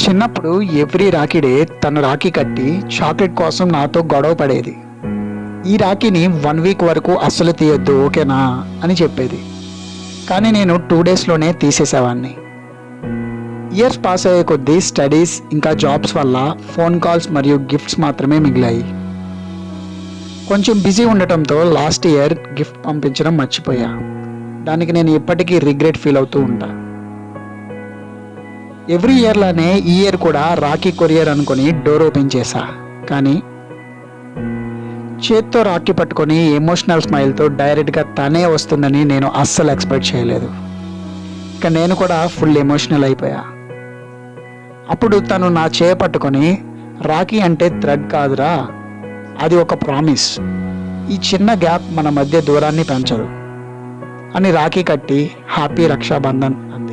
చిన్నప్పుడు every Rakhi day తను రాఖీ కట్టి చాక్లెట్ కోసం నాతో గొడవ పడేది. ఈ రాఖీని 1 వీక్ వరకు అస్సలు తీయొద్దు, ఓకేనా అని చెప్పేది. కానీ నేను 2 డేస్లోనే తీసేసేవాడిని. ఇయర్స్ పాస్ అయ్యే కొద్దీ స్టడీస్ ఇంకా జాబ్స్ వల్ల ఫోన్ కాల్స్ మరియు గిఫ్ట్స్ మాత్రమే మిగిలాయి. కొంచెం బిజీ ఉండటంతో లాస్ట్ ఇయర్ గిఫ్ట్ పంపించడం మర్చిపోయా. దానికి నేను ఇప్పటికీ రిగ్రెట్ ఫీల్ అవుతూ ఉంటా. ఎవ్రీ ఇయర్లానే ఈ ఇయర్ కూడా రాఖీ కొరియర్ అనుకుని డోర్ ఓపెన్ చేశా. కానీ చేత్తో రాఖీ పట్టుకొని ఎమోషనల్ స్మైల్తో డైరెక్ట్గా తనే వస్తుందని నేను అస్సలు ఎక్స్పెక్ట్ చేయలేదు. ఇక నేను కూడా ఫుల్ ఎమోషనల్ అయిపోయా. అప్పుడు తను నా చేయ పట్టుకొని, రాఖీ అంటే థ్రెడ్ కాదురా, అది ఒక ప్రామిస్, ఈ చిన్న గ్యాప్ మన మధ్య దూరాన్ని పెంచదు అని రాఖీ కట్టి హ్యాపీ రక్షాబంధన్ అంది.